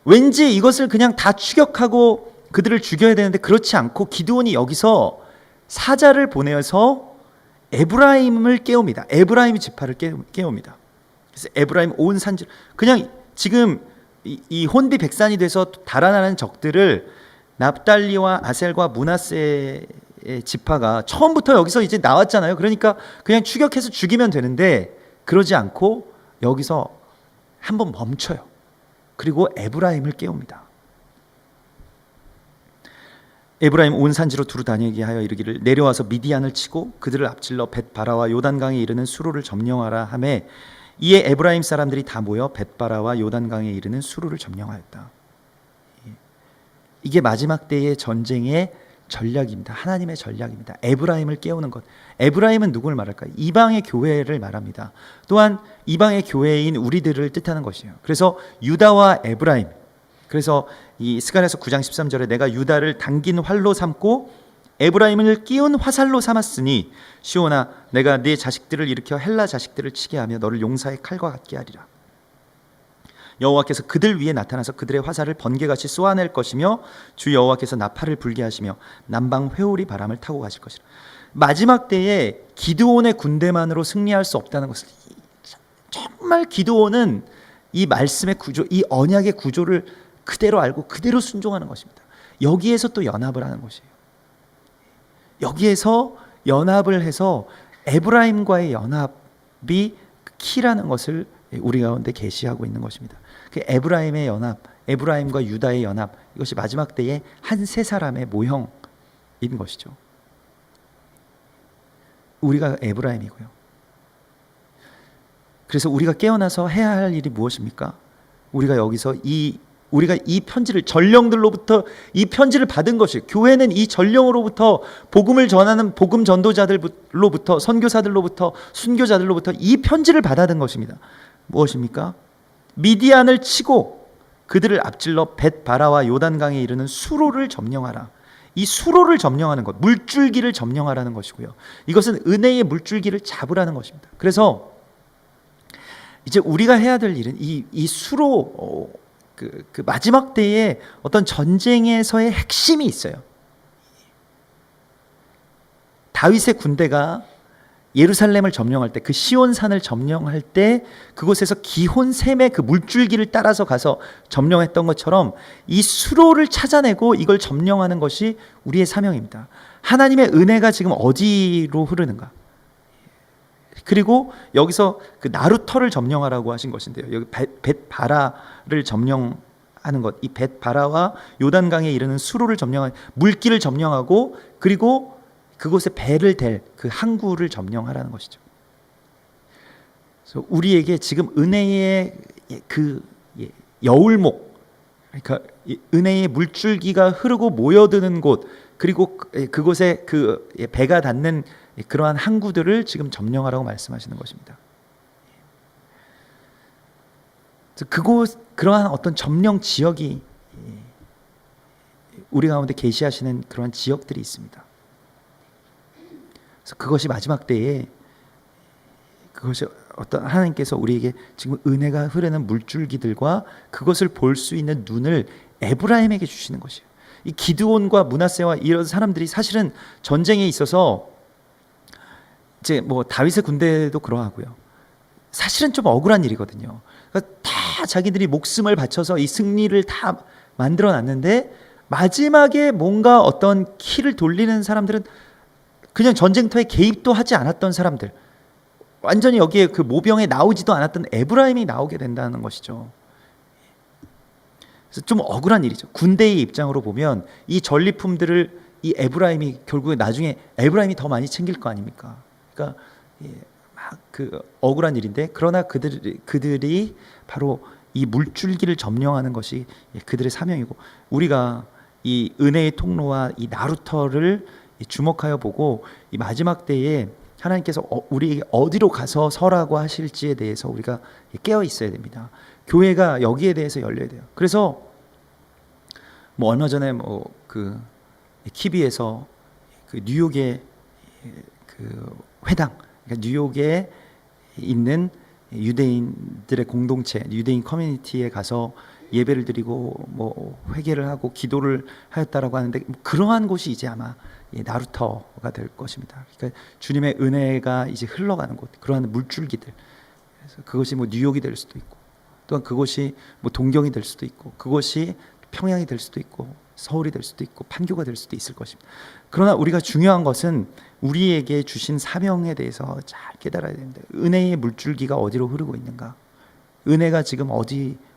왠지 이것을 그냥 다 추격하고 그들을 죽여야 되는데 그렇지 않고 기드온이 여기서 사자를 보내서 에브라임을 깨웁니다. 에브라임 지파를 깨웁니다. 그래서 에브라임 온 산지, 그냥 지금 이 혼비 백산이 돼서 달아나는 적들을 납달리와 아셀과 므낫세의 지파가 처음부터 여기서 이제 나왔잖아요. 그러니까 그냥 추격해서 죽이면 되는데 그러지 않고 여기서 한번 멈춰요. 그리고 에브라임을 깨웁니다. 에브라임 온 산지로 두루 다니게 하여 이르기를, 내려와서 미디안을 치고 그들을 앞질러 벳바라와 요단강에 이르는 수로를 점령하라 하매, 이에 에브라임 사람들이 다 모여 벳바라와 요단강에 이르는 수로를 점령하였다. 이게 마지막 때의 전쟁의 전략입니다. 하나님의 전략입니다. 에브라임을 깨우는 것. 에브라임은 누구를 말할까요? 이방의 교회를 말합니다. 또한 이방의 교회인 우리들을 뜻하는 것이에요. 그래서 유다와 에브라임, 그래서 이 스가랴서 9장 13절에 내가 유다를 당긴 활로 삼고 에브라임을 끼운 화살로 삼았으니 시온아, 내가 네 자식들을 일으켜 헬라 자식들을 치게 하며 너를 용사의 칼과 같게 하리라. 여호와께서 그들 위에 나타나서 그들의 화살을 번개같이 쏘아낼 것이며 주 여호와께서 나팔을 불게 하시며 남방 회오리 바람을 타고 가실 것이라. 마지막 때에 기드온의 군대만으로 승리할 수 없다는 것을, 정말 기드온은 이 말씀의 구조, 이 언약의 구조를 그대로 알고 그대로 순종하는 것입니다. 여기에서 또 연합을 하는 것이에요. 여기에서 연합을 해서 에브라임과의 연합이 키라는 것을 우리 가운데 계시하고 있는 것입니다. 그 에브라임의 연합, 에브라임과 유다의 연합, 이것이 마지막 때에 한 세 사람의 모형인 것이죠. 우리가 에브라임이고요. 그래서 우리가 깨어나서 해야 할 일이 무엇입니까? 우리가 여기서 우리가 이 편지를, 전령들로부터 이 편지를 받은 것이, 교회는 이 전령으로부터 복음을 전하는 복음 전도자들로부터, 선교사들로부터, 순교자들로부터 이 편지를 받아든 것입니다. 무엇입니까? 미디안을 치고 그들을 앞질러 벳바라와 요단강에 이르는 수로를 점령하라. 이 수로를 점령하는 것, 물줄기를 점령하라는 것이고요. 이것은 은혜의 물줄기를 잡으라는 것입니다. 그래서 이제 우리가 해야 될 일은 이 수로, 그 마지막 때에 어떤 전쟁에서의 핵심이 있어요. 다윗의 군대가 예루살렘을 점령할 때, 그 시온산을 점령할 때 그곳에서 기혼 셈의 그 물줄기를 따라서 가서 점령했던 것처럼 이 수로를 찾아내고 이걸 점령하는 것이 우리의 사명입니다. 하나님의 은혜가 지금 어디로 흐르는가? 그리고 여기서 그 나루터를 점령하라고 하신 것인데요. 여기 벳바라를 점령하는 것, 이 벳바라와 요단강에 이르는 수로를 점령하는, 물길을 점령하고 그리고 그곳에 배를 댈 그 항구를 점령하라는 것이죠. 그래서 우리에게 지금 은혜의 그 여울목, 그러니까 은혜의 물줄기가 흐르고 모여드는 곳, 그리고 그곳에 그 배가 닿는 그러한 항구들을 지금 점령하라고 말씀하시는 것입니다. 그러한 어떤 점령 지역이 우리 가운데 계시하시는 그러한 지역들이 있습니다. 그래서 그것이 마지막 때에, 그것이 어떤 하나님께서 우리에게 지금 은혜가 흐르는 물줄기들과 그것을 볼 수 있는 눈을 에브라임에게 주시는 것이에요. 이 기드온과 므낫세와 이런 사람들이 사실은 전쟁에 있어서 이제 뭐 다윗의 군대도 그러하고요. 사실은 좀 억울한 일이거든요. 그러니까 다 자기들이 목숨을 바쳐서 이 승리를 다 만들어 놨는데 마지막에 뭔가 어떤 키를 돌리는 사람들은 그냥 전쟁터에 개입도 하지 않았던 사람들, 완전히 여기에 그 모병에 나오지도 않았던 에브라임이 나오게 된다는 것이죠. 그래서 좀 억울한 일이죠. 군대의 입장으로 보면 이 전리품들을 이 에브라임이 결국에 나중에 에브라임이 더 많이 챙길 거 아닙니까? 그러니까 막 그 억울한 일인데, 그러나 그들이 바로 이 물줄기를 점령하는 것이 그들의 사명이고, 우리가 이 은혜의 통로와 이 나루터를 주목하여 보고 이 마지막 때에 하나님께서 우리에게 어디로 가서 서라고 하실지에 대해서 우리가 깨어 있어야 됩니다. 교회가 여기에 대해서 열려야 돼요. 그래서 뭐 얼마 전에 뭐 그 키비에서 그 뉴욕의 그 회당, 그러니까 뉴욕에 있는 유대인들의 공동체, 유대인 커뮤니티에 가서 예배를 드리고 뭐 회개를 하고 기도를 하였다라고 하는데, 그러한 곳이 이제 아마 나루터가 될 것입니다. 그러니까 주님의 은혜가 이제 흘러가는 곳, 그러한 물줄기들. 그래서 그것이 뭐 뉴욕이 될 수도 있고, 또한 그것이 뭐 동경이 될 수도 있고, 그것이 평양이 될 수도 있고, 서울이 될 수도 있고, 판교가 될 수도 있을 것입니다. 그러나 우리가 중요한 것은 우리에게 주신 사명에 대해서 잘 깨달아야 됩니다. 은혜의 물줄기가 어디로 흐르고 있는가, 은혜가 지금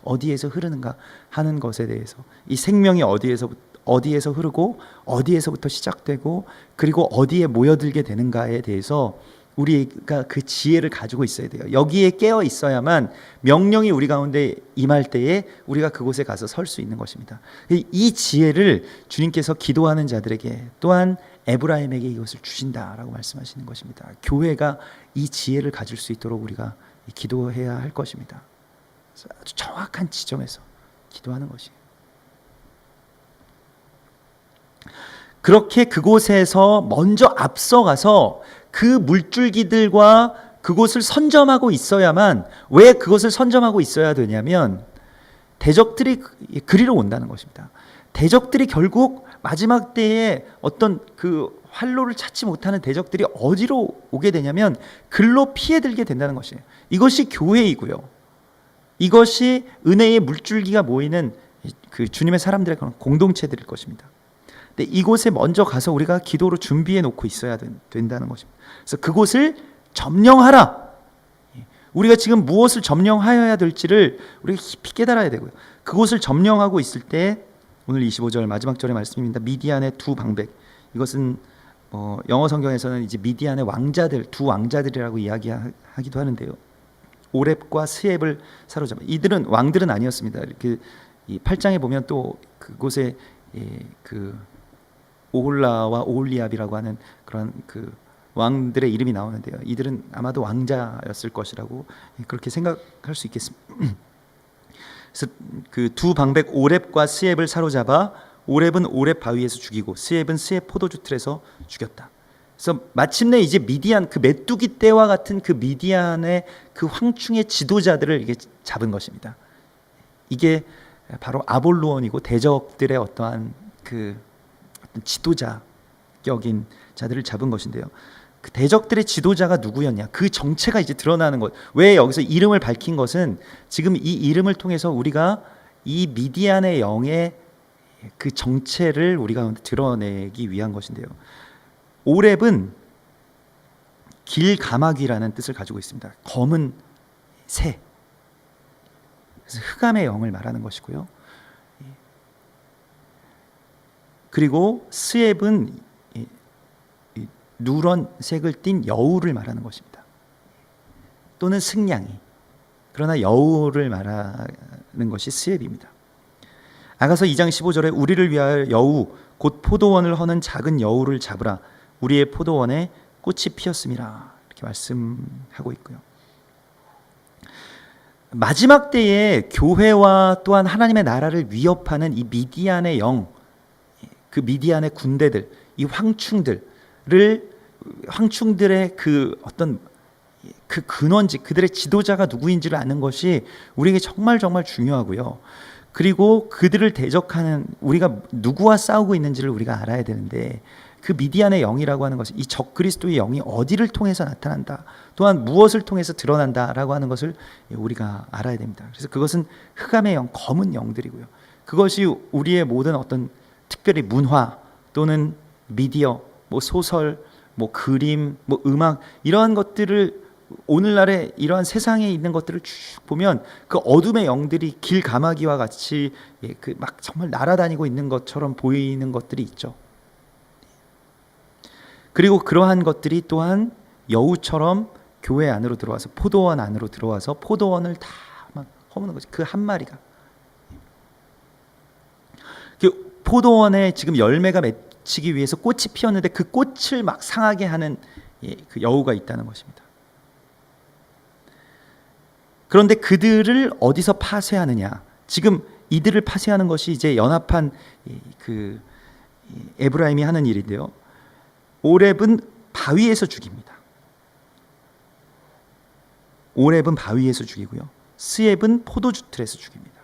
어디에서 흐르는가 하는 것에 대해서, 이 생명이 어디에서 흐르고 어디에서부터 시작되고 그리고 어디에 모여들게 되는가에 대해서 우리가 그 지혜를 가지고 있어야 돼요. 여기에 깨어 있어야만 명령이 우리 가운데 임할 때에 우리가 그곳에 가서 설 수 있는 것입니다. 이 지혜를 주님께서 기도하는 자들에게, 또한 에브라임에게 이것을 주신다라고 말씀하시는 것입니다. 교회가 이 지혜를 가질 수 있도록 우리가 기도해야 할 것입니다. 아주 정확한 지점에서 기도하는 것이에요. 그렇게 그곳에서 먼저 앞서가서 그 물줄기들과 그곳을 선점하고 있어야만, 왜 그것을 선점하고 있어야 되냐면 대적들이 그리로 온다는 것입니다. 대적들이 결국 마지막 때에 어떤 그 활로를 찾지 못하는 대적들이 어디로 오게 되냐면 글로 피해들게 된다는 것이에요. 이것이 교회이고요. 이것이 은혜의 물줄기가 모이는 그 주님의 사람들의 그런 공동체들일 것입니다. 근데 이곳에 먼저 가서 우리가 기도로 준비해 놓고 있어야 된다는 것입니다. 그래서 그곳을 점령하라. 우리가 지금 무엇을 점령하여야 될지를 우리가 깊이 깨달아야 되고요. 그곳을 점령하고 있을 때, 오늘 25절 마지막 절의 말씀입니다. 미디안의 두 방백. 이것은 영어 성경에서는 이제 미디안의 왕자들, 두 왕자들이라고 이야기하기도 하는데요. 오렙과 스앱을 사로잡아. 이들은 왕들은 아니었습니다. 이렇게 이 8장에 보면 또 그곳에 그 오홀라와 오홀리압이라고 하는 그런 그 왕들의 이름이 나오는데요. 이들은 아마도 왕자였을 것이라고 그렇게 생각할 수 있겠습니다. 그래서 그 두 방백 오렙과 스앱을 사로잡아 오렙은 오렙 바위에서 죽이고 스앱은 스앱 포도주 틀에서 죽였다. 그래서 마침내 이제 미디안, 그 메뚜기 떼와 같은 그 미디안의 그 황충의 지도자들을 이게 잡은 것입니다. 이게 바로 아볼루온이고 대적들의 어떠한 그 어떤 지도자격인 자들을 잡은 것인데요. 그 대적들의 지도자가 누구였냐, 그 정체가 이제 드러나는 것. 왜 여기서 이름을 밝힌 것은 지금 이 이름을 통해서 우리가 이 미디안의 영의 그 정체를 우리가 드러내기 위한 것인데요. 오렙은 길가마귀라는 뜻을 가지고 있습니다. 검은 새, 그래서 흑암의 영을 말하는 것이고요. 그리고 스엡은 누런색을 띤 여우를 말하는 것입니다. 또는 승냥이. 그러나 여우를 말하는 것이 스엡입니다. 아가서 2장 15절에 우리를 위하여 여우 곧 포도원을 허는 작은 여우를 잡으라. 우리의 포도원에 꽃이 피었음이라. 이렇게 말씀하고 있고요. 마지막 때에 교회와 또한 하나님의 나라를 위협하는 이 미디안의 영, 그 미디안의 군대들, 이 황충들의 그 어떤 그 근원지, 그들의 지도자가 누구인지를 아는 것이 우리에게 정말 중요하고요. 그리고 그들을 대적하는, 우리가 누구와 싸우고 있는지를 우리가 알아야 되는데, 그 미디안의 영이라고 하는 것은 이 적그리스도의 영이 어디를 통해서 나타난다, 또한 무엇을 통해서 드러난다라고 하는 것을 우리가 알아야 됩니다. 그래서 그것은 흑암의 영, 검은 영들이고요. 그것이 우리의 모든 어떤 특별히 문화 또는 미디어, 뭐 소설, 뭐 그림, 뭐 음악, 이러한 것들을, 오늘날의 이러한 세상에 있는 것들을 쭉 보면 그 어둠의 영들이 길가마귀와 같이 그 막 정말 날아다니고 있는 것처럼 보이는 것들이 있죠. 그리고 그러한 것들이 또한 여우처럼 교회 안으로 들어와서, 포도원 안으로 들어와서 포도원을 다 막 허무는 거지. 그 한 마리가. 그 포도원에 지금 열매가 맺히기 위해서 꽃이 피었는데 그 꽃을 막 상하게 하는 그 여우가 있다는 것입니다. 그런데 그들을 어디서 파쇄하느냐? 지금 이들을 파쇄하는 것이 이제 연합한 그 에브라임이 하는 일인데요. 오렙은 바위에서 죽입니다. 오렙은 바위에서 죽이고요. 스엡은 포도주 틀에서 죽입니다.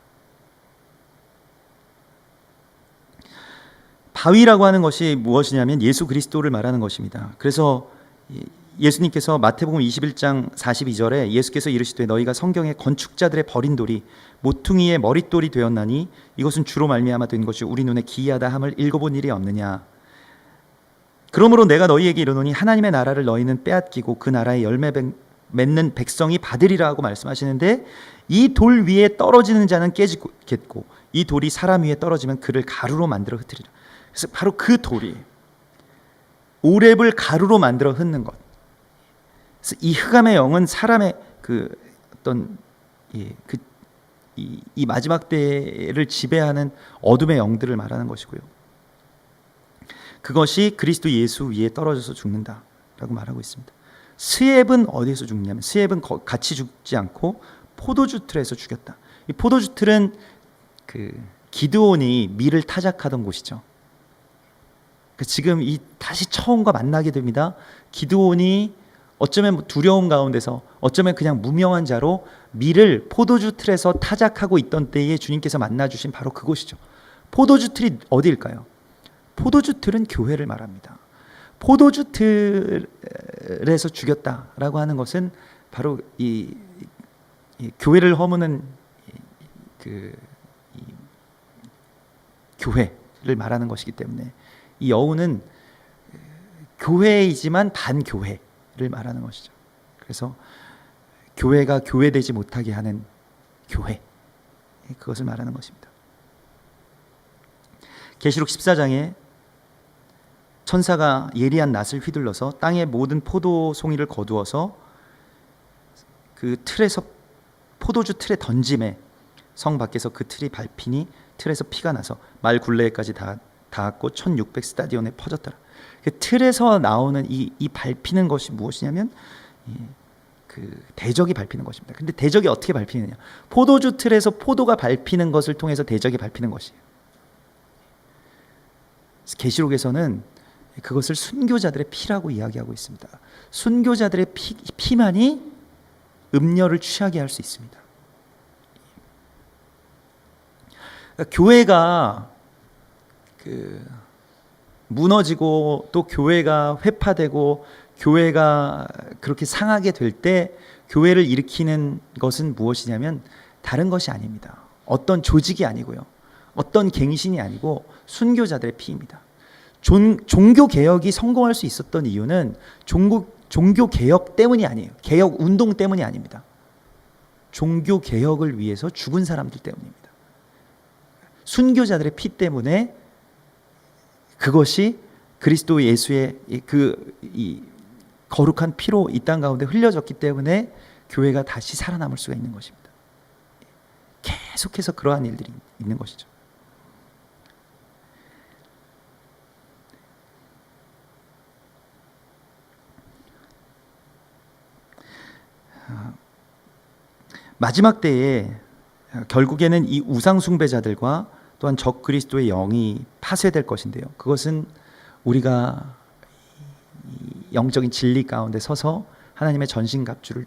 바위라고 하는 것이 무엇이냐면 예수 그리스도를 말하는 것입니다. 그래서 예수님께서 마태복음 21장 42절에 예수께서 이르시되 너희가 성경의 건축자들의 버린 돌이 모퉁이의 머릿돌이 되었나니 이것은 주로 말미암아 된 것이 우리 눈에 기이하다 함을 읽어본 일이 없느냐. 그러므로 내가 너희에게 이르노니 하나님의 나라를 너희는 빼앗기고 그 나라의 열매 맺는 백성이 받으리라 하고 말씀하시는데, 이 돌 위에 떨어지는 자는 깨지겠고 이 돌이 사람 위에 떨어지면 그를 가루로 만들어 흩으리라. 그래서 바로 그 돌이 오렙을 가루로 만들어 흩는 것. 그래서 이 흑암의 영은 사람의 그 어떤 이 마지막 때를 지배하는 어둠의 영들을 말하는 것이고요. 그것이 그리스도 예수 위에 떨어져서 죽는다라고 말하고 있습니다. 스엡은 어디에서 죽냐면, 스엡은 같이 죽지 않고 포도주 틀에서 죽였다. 이 포도주 틀은 그 기드온이 밀을 타작하던 곳이죠. 지금 이 다시 처음과 만나게 됩니다. 기드온이 어쩌면 두려움 가운데서, 어쩌면 그냥 무명한 자로 밀을 포도주 틀에서 타작하고 있던 때에 주님께서 만나주신 바로 그곳이죠. 포도주 틀이 어디일까요? 포도주 틀은 교회를 말합니다. 포도주 틀에서 죽였다라고 하는 것은 바로 이 교회를 허무는 이 교회를 말하는 것이기 때문에 이 여우는 교회이지만 반교회를 말하는 것이죠. 그래서 교회가 교회되지 못하게 하는 교회, 그것을 말하는 것입니다. 계시록 14장에 천사가 예리한 낫을 휘둘러서 땅의 모든 포도 송이를 거두어서 그 틀에서, 포도주 틀에 던짐에 성 밖에서 그 틀이 밟히니 틀에서 피가 나서 말 굴레에까지 닿았고 1600 스타디온에 퍼졌더라. 그 틀에서 나오는 이 밟히는 것이 무엇이냐면 그 대적이 밟히는 것입니다. 근데 대적이 어떻게 밟히느냐? 포도주 틀에서 포도가 밟히는 것을 통해서 대적이 밟히는 것이에요. 계시록에서는 그것을 순교자들의 피라고 이야기하고 있습니다. 순교자들의 피만이 음료를 취하게 할 수 있습니다. 그러니까 교회가 무너지고 또 교회가 회파되고 교회가 그렇게 상하게 될 때 교회를 일으키는 것은 무엇이냐면 다른 것이 아닙니다. 어떤 조직이 아니고요, 어떤 갱신이 아니고 순교자들의 피입니다. 종교 개혁이 성공할 수 있었던 이유는 종교 개혁 때문이 아니에요. 개혁 운동 때문이 아닙니다. 종교 개혁을 위해서 죽은 사람들 때문입니다. 순교자들의 피 때문에, 그것이 그리스도 예수의 이 거룩한 피로 이 땅 가운데 흘려졌기 때문에 교회가 다시 살아남을 수가 있는 것입니다. 계속해서 그러한 일들이 있는 것이죠. 마지막 때에 결국에는 이 우상 숭배자들과 또한 적 그리스도의 영이 파쇄될 것인데요, 그것은 우리가 영적인 진리 가운데 서서 하나님의 전신갑주를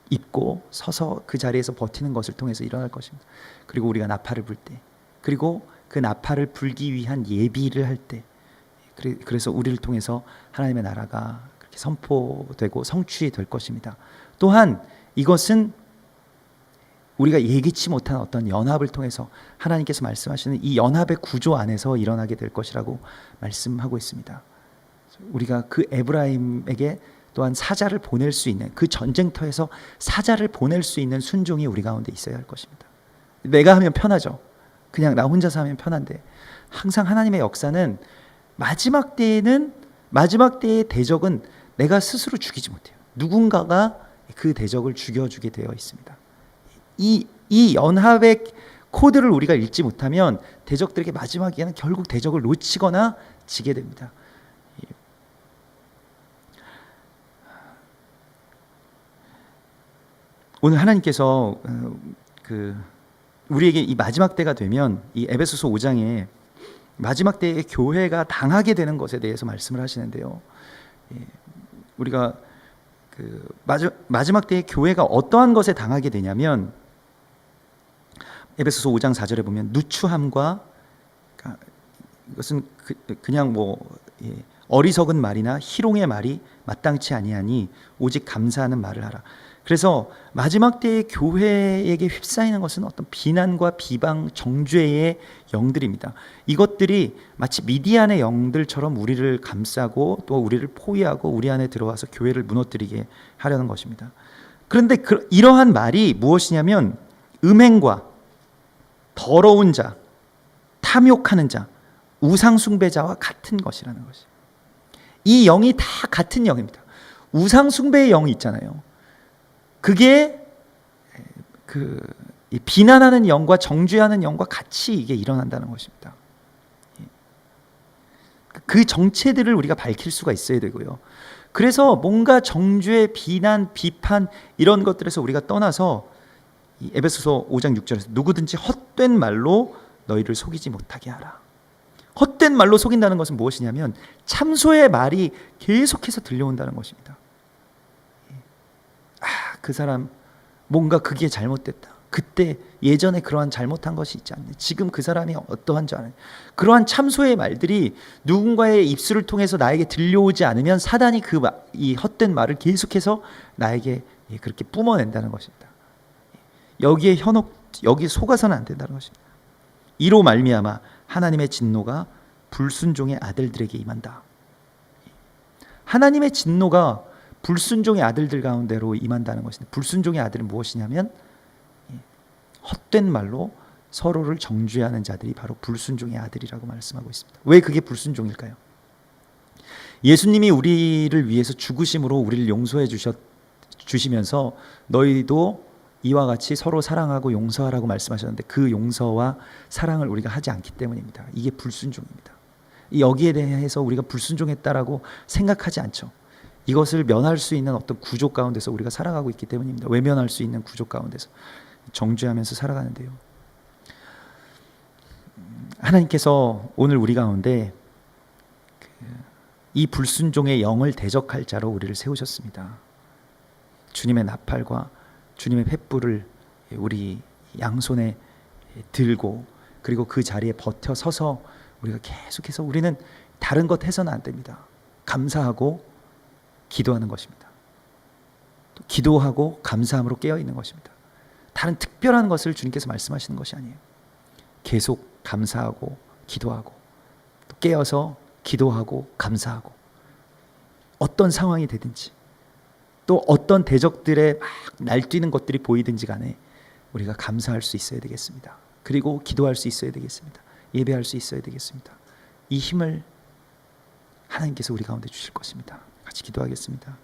입고 서서 그 자리에서 버티는 것을 통해서 일어날 것입니다. 그리고 우리가 나팔을 불 때, 그리고 그 나팔을 불기 위한 예비를 할 때, 그래서 우리를 통해서 하나님의 나라가 그렇게 선포되고 성취 될 것입니다. 또한 이것은 우리가 예기치 못한 어떤 연합을 통해서 하나님께서 말씀하시는 이 연합의 구조 안에서 일어나게 될 것이라고 말씀하고 있습니다. 우리가 그 에브라임에게 또한 사자를 보낼 수 있는, 그 전쟁터에서 사자를 보낼 수 있는 순종이 우리 가운데 있어야 할 것입니다. 내가 하면 편하죠. 그냥 나 혼자서 하면 편한데, 항상 하나님의 역사는 마지막 때의 대적은 내가 스스로 죽이지 못해요. 누군가가 그 대적을 죽여주게 되어 있습니다. 이 연합의 코드를 우리가 읽지 못하면 대적들에게 마지막에는 결국 대적을 놓치거나 지게 됩니다. 오늘 하나님께서 우리에게 이 마지막 때가 되면 이 에베소서 5장에 마지막 때의 교회가 당하게 되는 것에 대해서 말씀을 하시는데요, 우리가 마지막 때의 교회가 어떠한 것에 당하게 되냐면, 에베소서 5장 4절에 보면 누추함과, 이것은 그냥 어리석은 말이나 희롱의 말이 마땅치 아니하니 오직 감사하는 말을 하라. 그래서 마지막 때의 교회에게 휩싸이는 것은 어떤 비난과 비방, 정죄의 영들입니다. 이것들이 마치 미디안의 영들처럼 우리를 감싸고 또 우리를 포위하고 우리 안에 들어와서 교회를 무너뜨리게 하려는 것입니다. 그런데 이러한 말이 무엇이냐면 음행과 더러운 자, 탐욕하는 자, 우상 숭배자와 같은 것이라는 것이. 이 영이 다 같은 영입니다. 우상 숭배의 영이 있잖아요. 그게 이 비난하는 영과 정죄하는 영과 같이 이게 일어난다는 것입니다. 그 정체들을 우리가 밝힐 수가 있어야 되고요. 그래서 뭔가 정죄, 비난, 비판 이런 것들에서 우리가 떠나서 이 에베소서 5장 6절에서 누구든지 헛된 말로 너희를 속이지 못하게 하라. 헛된 말로 속인다는 것은 무엇이냐면 참소의 말이 계속해서 들려온다는 것입니다. 그 사람 뭔가 그게 잘못됐다. 그때 예전에 그러한 잘못한 것이 있지 않냐. 지금 그 사람이 어떠한 줄 아느냐. 그러한 참소의 말들이 누군가의 입술을 통해서 나에게 들려오지 않으면 사단이 이 헛된 말을 계속해서 나에게 그렇게 뿜어낸다는 것입니다. 여기에 속아서는 안 된다는 것입니다. 이로 말미암아 하나님의 진노가 불순종의 아들들에게 임한다. 하나님의 진노가 불순종의 아들들 가운데로 임한다는 것인데, 불순종의 아들은 무엇이냐면 헛된 말로 서로를 정죄하는 자들이 바로 불순종의 아들이라고 말씀하고 있습니다. 왜 그게 불순종일까요? 예수님이 우리를 위해서 죽으심으로 우리를 용서해 주시면서 너희도 이와 같이 서로 사랑하고 용서하라고 말씀하셨는데, 그 용서와 사랑을 우리가 하지 않기 때문입니다. 이게 불순종입니다. 여기에 대해서 우리가 불순종했다라고 생각하지 않죠. 이것을 면할 수 있는 어떤 구조 가운데서 우리가 살아가고 있기 때문입니다. 외면할 수 있는 구조 가운데서 정죄하면서 살아가는데요, 하나님께서 오늘 우리 가운데 이 불순종의 영을 대적할 자로 우리를 세우셨습니다. 주님의 나팔과 주님의 횃불을 우리 양손에 들고, 그리고 그 자리에 버텨 서서 우리가 계속해서, 우리는 다른 것 해서는 안 됩니다. 감사하고 기도하는 것입니다. 또 기도하고 감사함으로 깨어 있는 것입니다. 다른 특별한 것을 주님께서 말씀하시는 것이 아니에요. 계속 감사하고 기도하고 또 깨어서 기도하고 감사하고 어떤 상황이 되든지 또 어떤 대적들의 막 날뛰는 것들이 보이든지 간에 우리가 감사할 수 있어야 되겠습니다. 그리고 기도할 수 있어야 되겠습니다. 예배할 수 있어야 되겠습니다. 이 힘을 하나님께서 우리 가운데 주실 것입니다. 같이 기도하겠습니다.